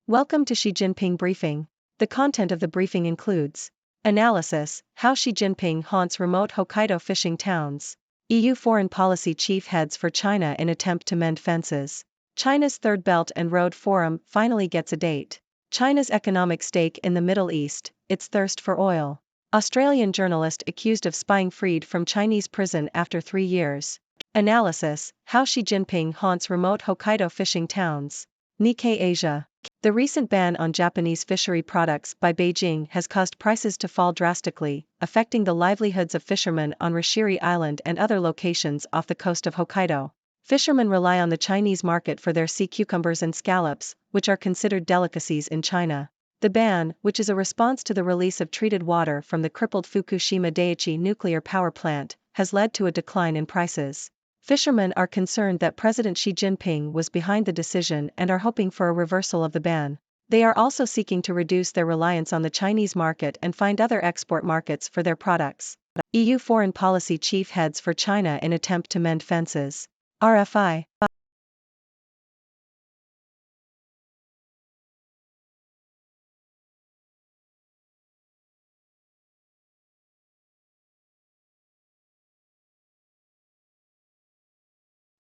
Welcome to Xi Jinping Briefing. The content of the briefing includes analysis: how Xi Jinping haunts remote Hokkaido fishing towns. EU foreign policy chief heads for China in attempt to mend fences. China's Third Belt and Road Forum finally gets a date. China's economic stake in the Middle East, its thirst for oil. Australian journalist accused of spying freed from Chinese prison after 3 years. Analysis: how Xi Jinping haunts remote Hokkaido fishing towns. Nikkei Asia. The recent ban on Japanese fishery products by Beijing has caused prices to fall drastically, affecting the livelihoods of fishermen on Rishiri Island and other locations off the coast of Hokkaido. Fishermen rely on the Chinese market for their sea cucumbers and scallops, which are considered delicacies in China. The ban, which is a response to the release of treated water from the crippled Fukushima Daiichi nuclear power plant, has led to a decline in prices. Fishermen are concerned that President Xi Jinping was behind the decision and are hoping for a reversal of the ban. They are also seeking to reduce their reliance on the Chinese market and find other export markets for their products. EU foreign policy chief heads for China in attempt to mend fences. RFI.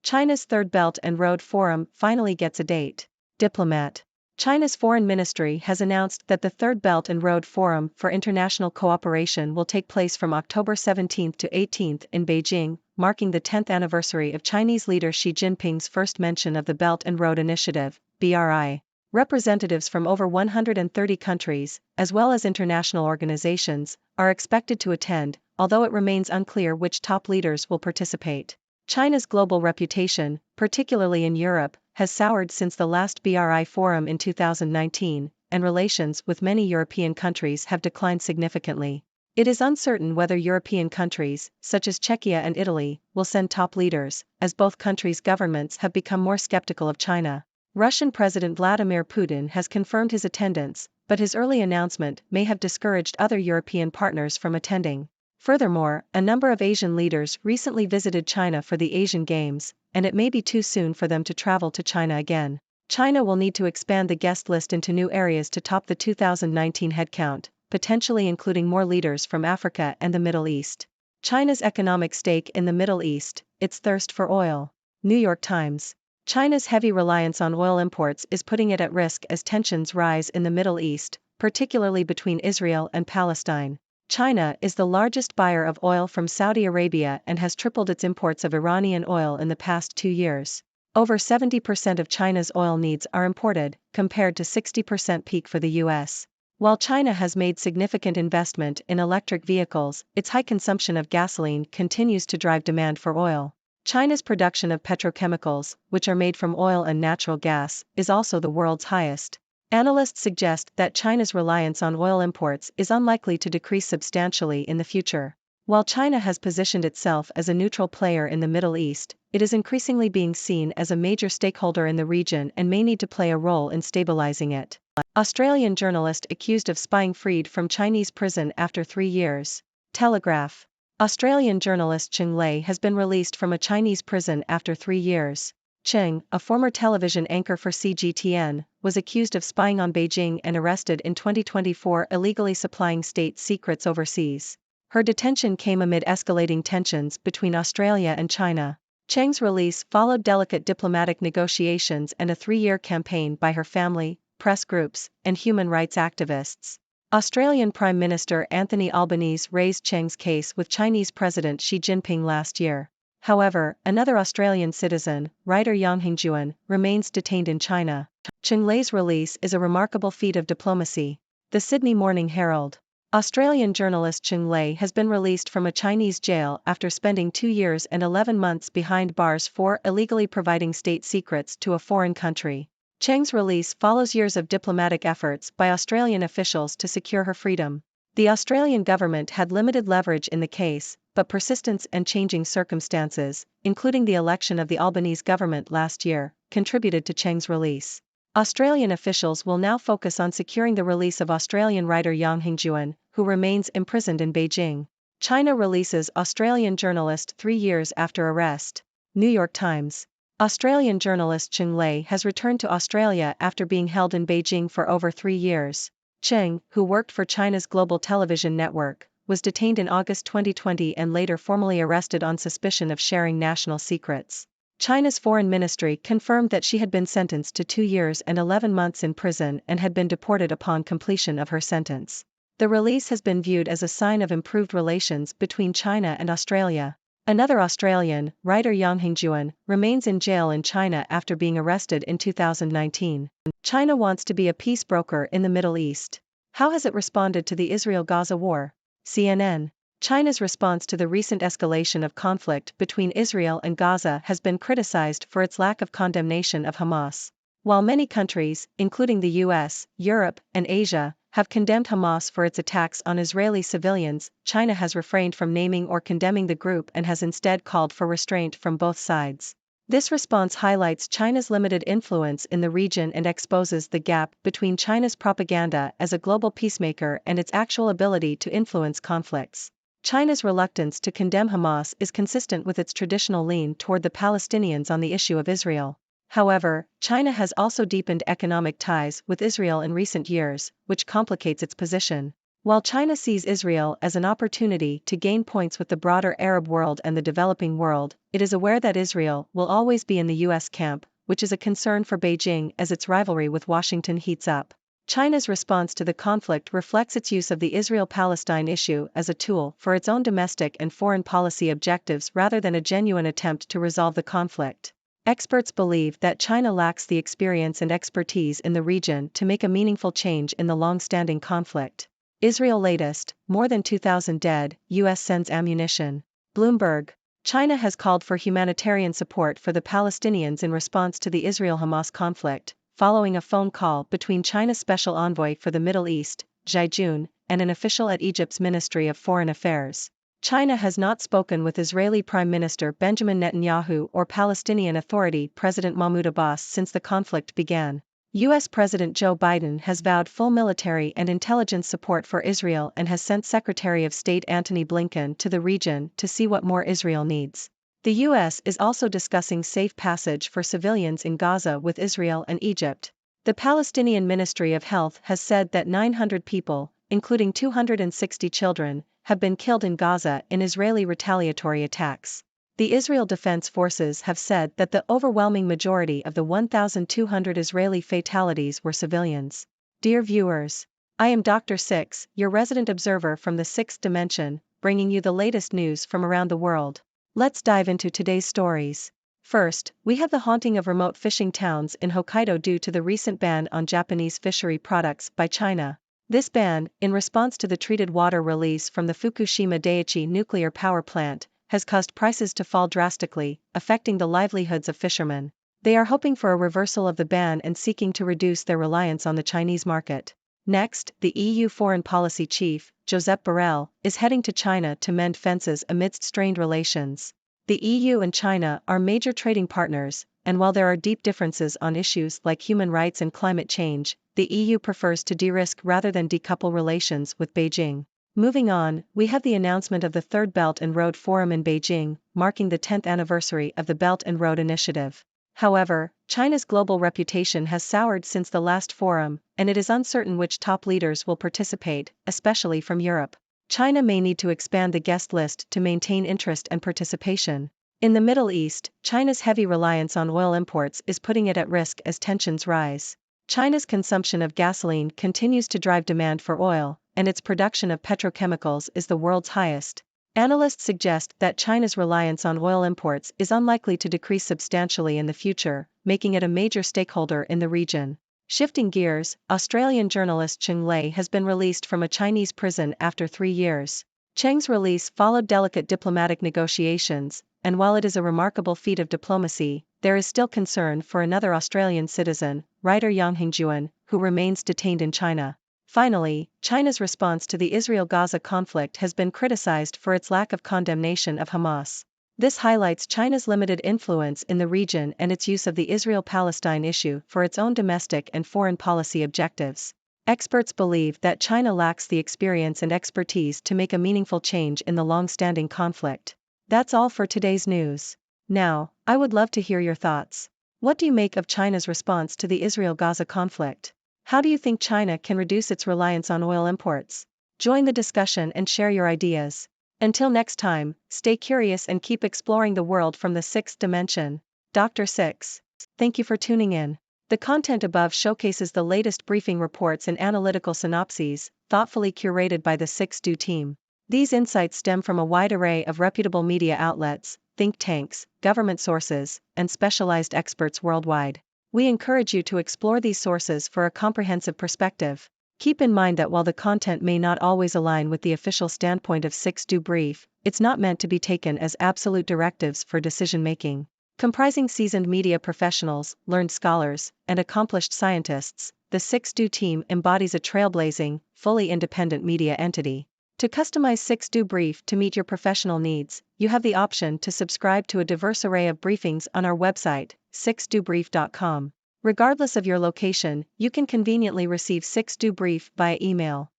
China's Third Belt and Road Forum finally gets a date. Diplomat. China's foreign ministry has announced that the Third Belt and Road Forum for International Cooperation will take place from October 17 to 18 in Beijing, marking the 10th anniversary of Chinese leader Xi Jinping's first mention of the Belt and Road Initiative, BRI. Representatives from over 130 countries, as well as international organizations, are expected to attend, although it remains unclear which top leaders will participate. China's global reputation, particularly in Europe, has soured since the last BRI forum in 2019, and relations with many European countries have declined significantly. It is uncertain whether European countries, such as Czechia and Italy, will send top leaders, as both countries' governments have become more skeptical of China. Russian President Vladimir Putin has confirmed his attendance, but his early announcement may have discouraged other European partners from attending. Furthermore, a number of Asian leaders recently visited China for the Asian Games, and it may be too soon for them to travel to China again. China will need to expand the guest list into new areas to top the 2019 headcount, potentially including more leaders from Africa and the Middle East. China's economic stake in the Middle East, its thirst for oil. New York Times. China's heavy reliance on oil imports is putting it at risk as tensions rise in the Middle East, particularly between Israel and Palestine. China is the largest buyer of oil from Saudi Arabia and has tripled its imports of Iranian oil in the past 2 years. Over 70% of China's oil needs are imported, compared to 60% peak for the US. While China has made significant investment in electric vehicles, its high consumption of gasoline continues to drive demand for oil. China's production of petrochemicals, which are made from oil and natural gas, is also the world's highest. Analysts suggest that China's reliance on oil imports is unlikely to decrease substantially in the future. While China has positioned itself as a neutral player in the Middle East, it is increasingly being seen as a major stakeholder in the region and may need to play a role in stabilizing it. Australian journalist accused of spying freed from Chinese prison after 3 years. Telegraph. Australian journalist Cheng Lei has been released from a Chinese prison after 3 years. Cheng, a former television anchor for CGTN, was accused of spying on Beijing and arrested in 2024 illegally supplying state secrets overseas. Her detention came amid escalating tensions between Australia and China. Cheng's release followed delicate diplomatic negotiations and a 3-year campaign by her family, press groups, and human rights activists. Australian Prime Minister Anthony Albanese raised Cheng's case with Chinese President Xi Jinping last year. However, another Australian citizen, writer Yang Hengjuan, remains detained in China. Cheng Lei's release is a remarkable feat of diplomacy. The Sydney Morning Herald. Australian journalist Cheng Lei has been released from a Chinese jail after spending 2 years and 11 months behind bars for illegally providing state secrets to a foreign country. Cheng's release follows years of diplomatic efforts by Australian officials to secure her freedom. The Australian government had limited leverage in the case, but persistence and changing circumstances, including the election of the Albanese government last year, contributed to Cheng's release. Australian officials will now focus on securing the release of Australian writer Yang Hengjuan, who remains imprisoned in Beijing. China releases Australian journalist 3 years after arrest. New York Times. Australian journalist Cheng Lei has returned to Australia after being held in Beijing for over 3 years. Cheng, who worked for China's global television network, was detained in August 2020 and later formally arrested on suspicion of sharing national secrets. China's foreign ministry confirmed that she had been sentenced to 2 years and 11 months in prison and had been deported upon completion of her sentence. The release has been viewed as a sign of improved relations between China and Australia. Another Australian, writer Yang Hengjuan, remains in jail in China after being arrested in 2019. China wants to be a peace broker in the Middle East. How has it responded to the Israel-Gaza war? CNN. China's response to the recent escalation of conflict between Israel and Gaza has been criticized for its lack of condemnation of Hamas. While many countries, including the US, Europe, and Asia, have condemned Hamas for its attacks on Israeli civilians, China has refrained from naming or condemning the group and has instead called for restraint from both sides. This response highlights China's limited influence in the region and exposes the gap between China's propaganda as a global peacemaker and its actual ability to influence conflicts. China's reluctance to condemn Hamas is consistent with its traditional lean toward the Palestinians on the issue of Israel. However, China has also deepened economic ties with Israel in recent years, which complicates its position. While China sees Israel as an opportunity to gain points with the broader Arab world and the developing world, it is aware that Israel will always be in the US camp, which is a concern for Beijing as its rivalry with Washington heats up. China's response to the conflict reflects its use of the Israel-Palestine issue as a tool for its own domestic and foreign policy objectives rather than a genuine attempt to resolve the conflict. Experts believe that China lacks the experience and expertise in the region to make a meaningful change in the long-standing conflict. Israel latest, more than 2,000 dead, US sends ammunition. Bloomberg. China has called for humanitarian support for the Palestinians in response to the Israel-Hamas conflict, following a phone call between China's special envoy for the Middle East, Xi Jinping, and an official at Egypt's Ministry of Foreign Affairs. China has not spoken with Israeli Prime Minister Benjamin Netanyahu or Palestinian Authority President Mahmoud Abbas since the conflict began. U.S. President Joe Biden has vowed full military and intelligence support for Israel and has sent Secretary of State Antony Blinken to the region to see what more Israel needs. The U.S. is also discussing safe passage for civilians in Gaza with Israel and Egypt. The Palestinian Ministry of Health has said that 900 people, including 260 children, have been killed in Gaza in Israeli retaliatory attacks. The Israel Defense Forces have said that the overwhelming majority of the 1,200 Israeli fatalities were civilians. Dear viewers, I am Dr. Six, your resident observer from the sixth dimension, bringing you the latest news from around the world. Let's dive into today's stories. First, we have the haunting of remote fishing towns in Hokkaido due to the recent ban on Japanese fishery products by China. This ban, in response to the treated water release from the Fukushima Daiichi nuclear power plant, has caused prices to fall drastically, affecting the livelihoods of fishermen. They are hoping for a reversal of the ban and seeking to reduce their reliance on the Chinese market. Next, the EU foreign policy chief, Josep Borrell, is heading to China to mend fences amidst strained relations. The EU and China are major trading partners, and while there are deep differences on issues like human rights and climate change, the EU prefers to de-risk rather than decouple relations with Beijing. Moving on, we have the announcement of the Third Belt and Road Forum in Beijing, marking the 10th anniversary of the Belt and Road Initiative. However, China's global reputation has soured since the last forum, and it is uncertain which top leaders will participate, especially from Europe. China may need to expand the guest list to maintain interest and participation. In the Middle East, China's heavy reliance on oil imports is putting it at risk as tensions rise. China's consumption of gasoline continues to drive demand for oil, and its production of petrochemicals is the world's highest. Analysts suggest that China's reliance on oil imports is unlikely to decrease substantially in the future, making it a major stakeholder in the region. Shifting gears, Australian journalist Cheng Lei has been released from a Chinese prison after 3 years. Cheng's release followed delicate diplomatic negotiations, and while it is a remarkable feat of diplomacy, there is still concern for another Australian citizen, writer Yang Hengjuan, who remains detained in China. Finally, China's response to the Israel-Gaza conflict has been criticized for its lack of condemnation of Hamas. This highlights China's limited influence in the region and its use of the Israel-Palestine issue for its own domestic and foreign policy objectives. Experts believe that China lacks the experience and expertise to make a meaningful change in the long-standing conflict. That's all for today's news. Now, I would love to hear your thoughts. What do you make of China's response to the Israel-Gaza conflict? How do you think China can reduce its reliance on oil imports? Join the discussion and share your ideas. Until next time, stay curious and keep exploring the world from the sixth dimension. Dr. Six. Thank you for tuning in. The content above showcases the latest briefing reports and analytical synopses, thoughtfully curated by the Six Do team. These insights stem from a wide array of reputable media outlets, think tanks, government sources, and specialized experts worldwide. We encourage you to explore these sources for a comprehensive perspective. Keep in mind that while the content may not always align with the official standpoint of Six Do Brief, it's not meant to be taken as absolute directives for decision-making. Comprising seasoned media professionals, learned scholars, and accomplished scientists, the Six Do team embodies a trailblazing, fully independent media entity. To customize Six Do Brief to meet your professional needs, you have the option to subscribe to a diverse array of briefings on our website, sixdobrief.com. Regardless of your location, you can conveniently receive Six Do Brief via email.